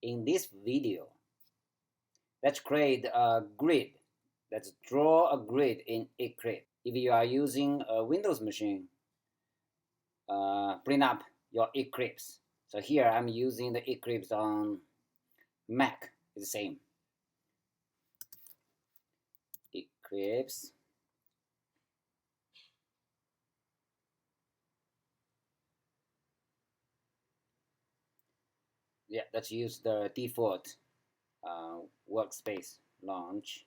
In this video, let's create a grid. Let's draw a grid in Eclipse. If you are using a Windows machine, bring up your Eclipse. So here I'm using the Eclipse on Mac. It's the same. Eclipse. Yeah, let's use the default workspace launch.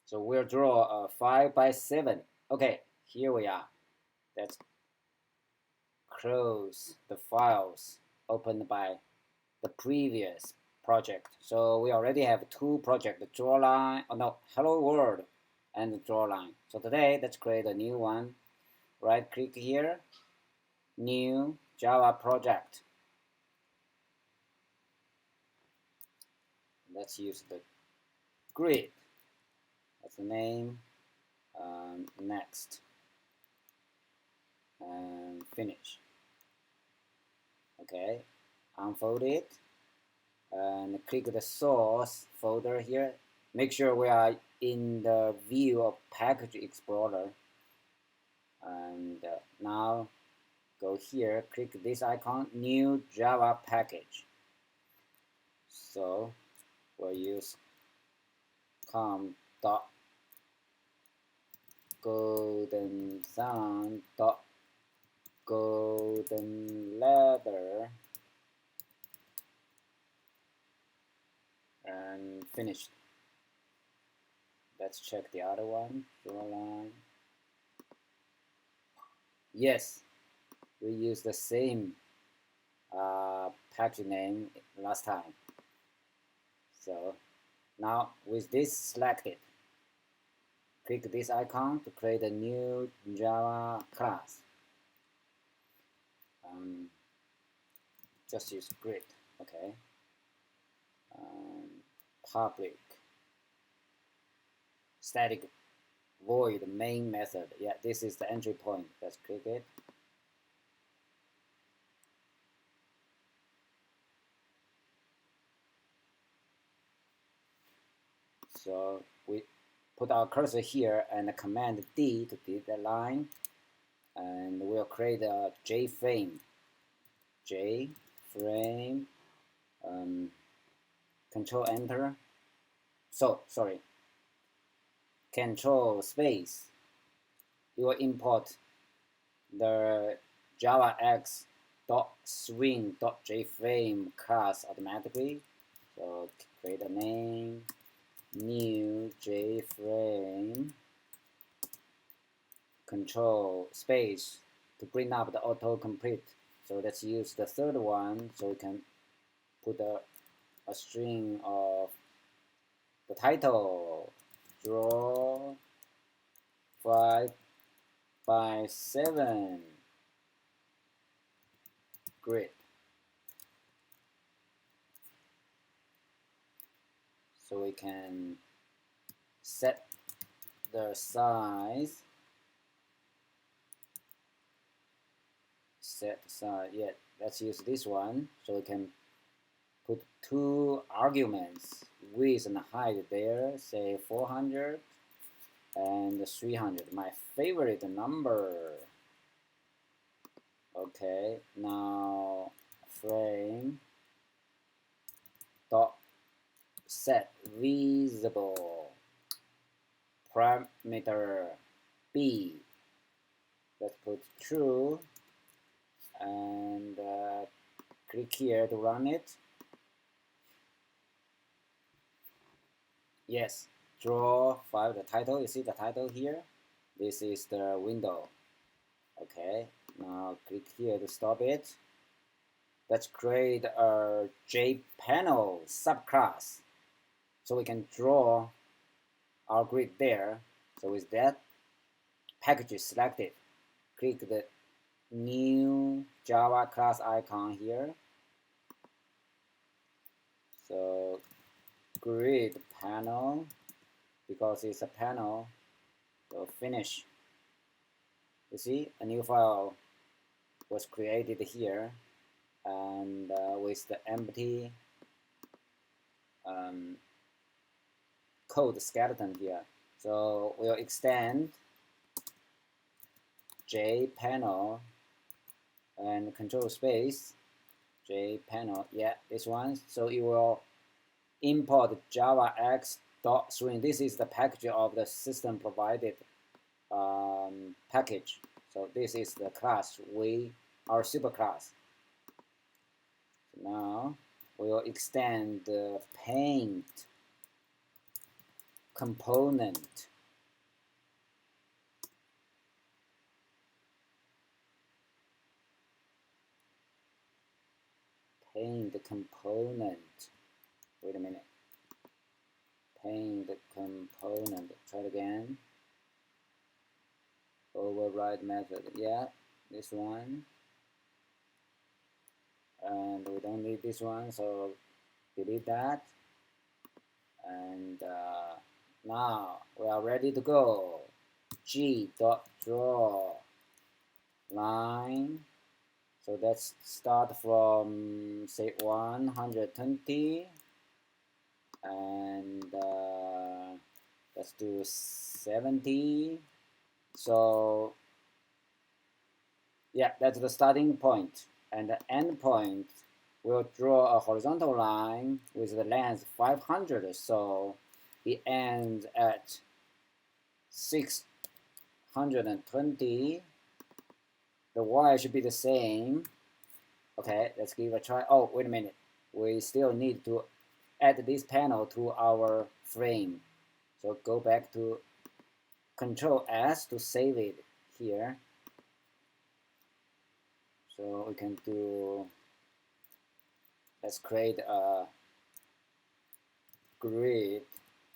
So we'll draw a 5x7. Okay, here we are. Let's close the files opened by the previous project. So we already have two projects, the drawline, hello world and the drawline. So today, let's create a new one. Right click here, new Java project. Let's use the grid. That's the name. Next. And finish. Okay, unfold it and click the source folder here. Make sure we are in the view of Package Explorer. And now go here, click this icon, new Java package. So we'll use com.goldensun.goldenladder and finished. Let's check the other one, drawline. Yes, we used the same package name last time. So now with this selected, click this icon to create a new Java class. Just use grid, okay. Public static void main method. Yeah, this is the entry point. Let's click it. So we put our cursor here and command D to delete the line, and we'll create a JFrame. JFrame. Control Enter. So sorry. Control space. You will import the javax.swing.jframe class automatically. So create a name, new JFrame, control space to bring up the autocomplete. So let's use the third one so we can put a string of the title, draw 5x7 grid. So we can set the size. Yeah, let's use this one. So we can put two arguments, width and height there, say 400 and 300. My favorite number. Okay, now frame dot set visible parameter b. Let's put true and click here to run it. Yes, draw 5, the title. You see the title here? This is the window. Okay, now click here to stop it. Let's create a JPanel subclass so we can draw our grid there. So with that, package is selected. Click the new Java class icon here. So grid panel because it's a panel. So finish. You see, a new file was created here, and with the empty code skeleton here. So we'll extend JPanel and control space JPanel. Yeah, this one. So it will import javax.string. This is the package of the system provided package. So this is the class our superclass. So now we will extend the paint component. Paint component. Wait a minute. Paint component. Try it again. Override method. Yeah, this one. And we don't need this one, so delete that. And now we are ready to go. G.draw line. So let's start from say 120 and let's do 70. So yeah, that's the starting point, and the end point will draw a horizontal line with the length 500. So it ends at 620. The y should be the same. Okay, let's give it a try. Oh, wait a minute. We still need to add this panel to our frame. So go back to Control S to save it here. So we can do, let's create a grid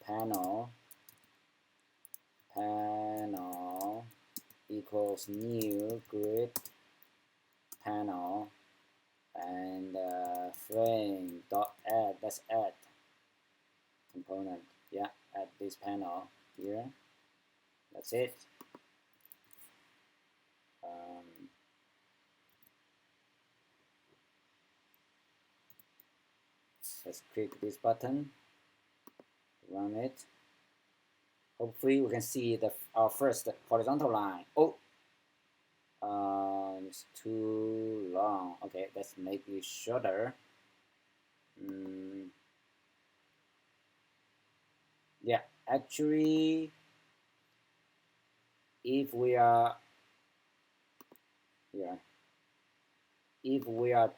panel equals new grid panel and frame dot add. Let's add component. Yeah, add this panel here. That's it. Let's click this button, run it. Hopefully we can see our first horizontal line. Oh, it's too long. Okay, let's make it shorter. Yeah, actually, if we are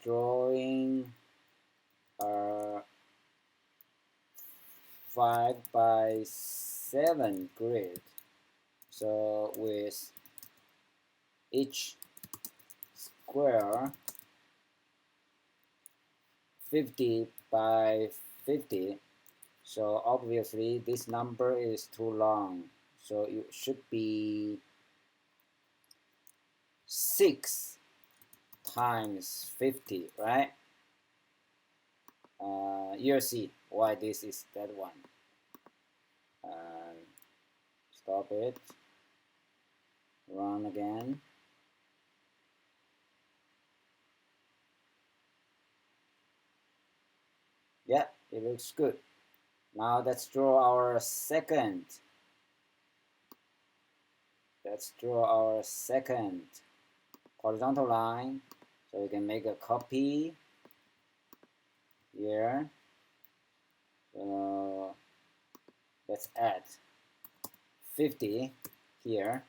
drawing a 5x7 grid, so with each square 50 by 50, so obviously this number is too long, so it should be 6 times 50, right? You'll see why this is that one. Stop it, run again. Yeah, it looks good. Now let's draw our second. Horizontal line. So we can make a copy here. So let's add 50 here.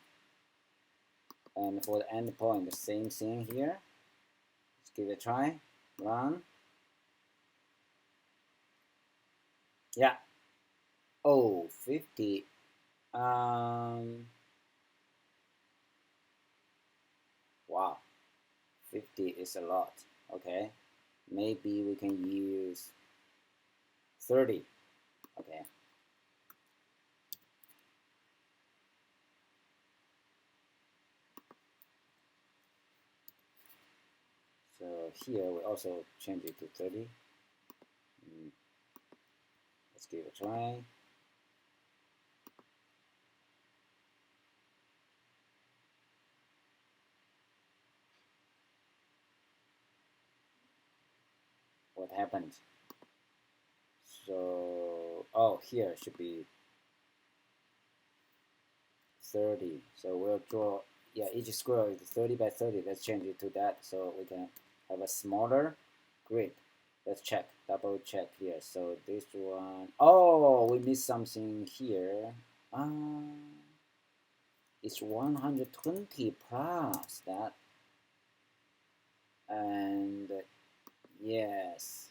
And for the endpoint, the same thing here. Let's give it a try. Run. Yeah. Oh, 50. Wow. 50 is a lot. Okay. Maybe we can use 30. Okay. So here we also change it to 30. Let's give it a try. What happened? So, oh, here should be 30. So we'll draw, yeah, each square is 30 by 30. Let's change it to that so we can have a smaller grid. Let's check, double check here. So this one, oh, we missed something here. It's 120 plus that. And yes.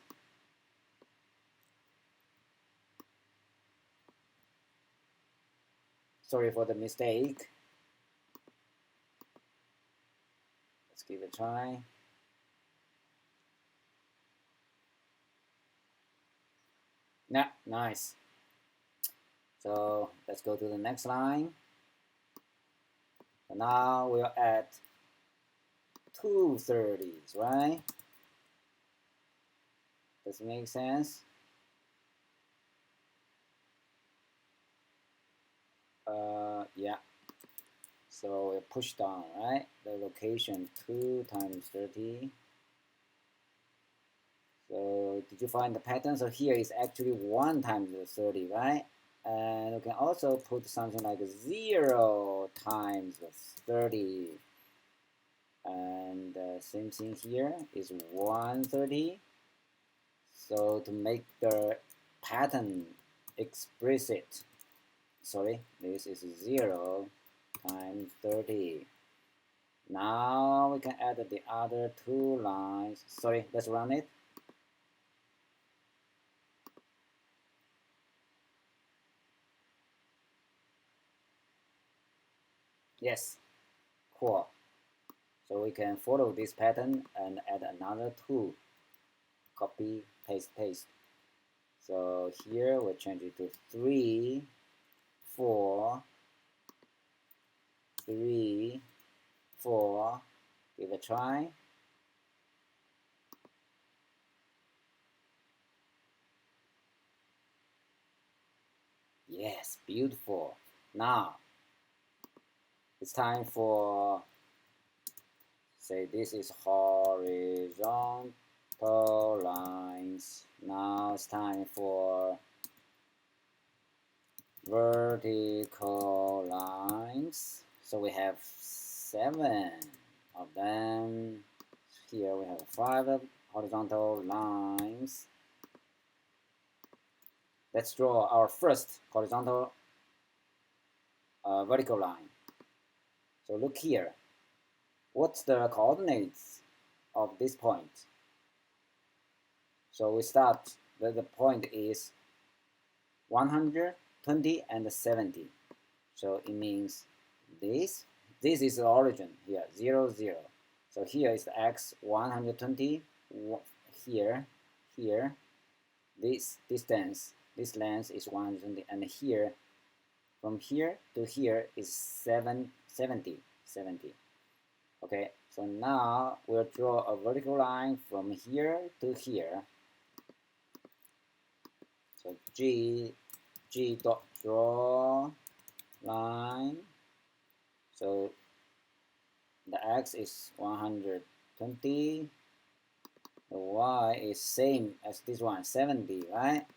Sorry for the mistake. Let's give it a try. Yeah, nice. So let's go to the next line. So now we'll add 2 30s, right? Does it make sense? Yeah. So we push down, right? The location 2 times 30. So did you find the pattern? So here is actually 1 times the 30, right? And we can also put something like 0 times 30. And same thing here is 130. So to make the pattern explicit, sorry, this is 0 times 30. Now we can add the other 2 lines. Sorry, let's run it. Yes, cool. So we can follow this pattern and add another 2. Copy, paste, paste. So here we'll change it to 3, 4, 3, 4. Give it a try. Yes, beautiful. Now it's time for, say this is horizontal lines. Now it's time for vertical lines. So we have 7 of them. Here we have 5 horizontal lines. Let's draw our first horizontal vertical line. So look here. What's the coordinates of this point? So we start, the point is 120 and 70. So it means this is the origin here, 0, 0. So here is the x 120, here, this distance, this length is 120, and here, from here to here is 70. Okay, so now we'll draw a vertical line from here to here. So G dot draw line. So the x is 120. The y is same as this one, 70, right?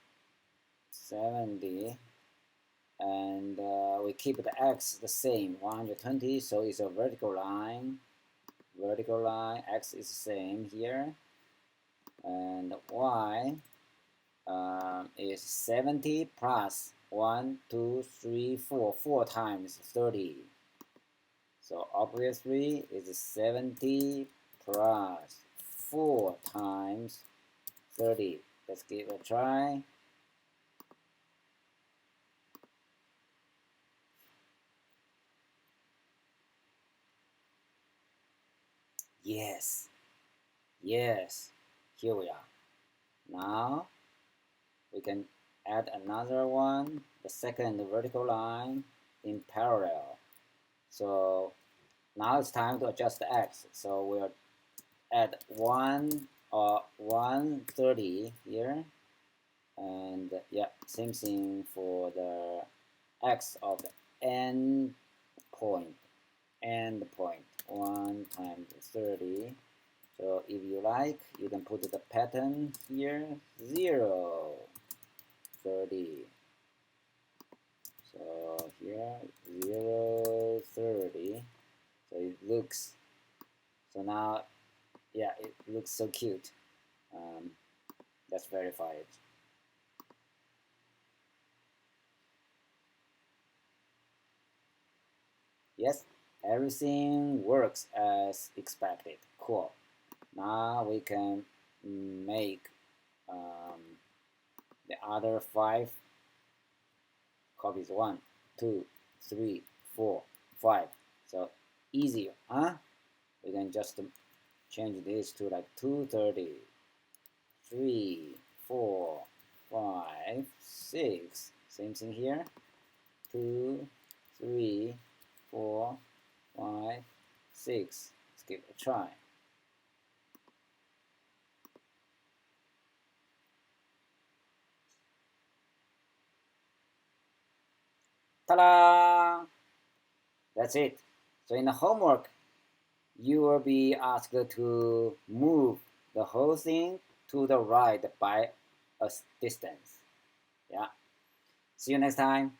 70. And we keep the x the same, 120. So it's a vertical line. Vertical line, x is the same here. And y is 70 plus 1, 2, 3, 4, 4 times 30. So obviously it's 70 plus 4 times 30. Let's give it a try. Yes, yes, here we are. Now we can add another one, the second vertical line in parallel. So now it's time to adjust the x. So we'll add 130 here. And yeah, same thing for the x of the end point. 1 times 30. So if you like, you can put the pattern here, 0, 30. So here, 0, 30. So it looks, so now, yeah, it looks so cute. Let's verify it. Yes, everything works as expected. Cool. Now we can make the other 5 copies. 1, 2, 3, 4, 5. So easier, huh? We can just change this to like 230, 3, 4, 5, 6. Same thing here. 2, 3, 4, 5, 6. Let's give it a try. Ta-da! That's it. So in the homework, you will be asked to move the whole thing to the right by a distance. Yeah. See you next time.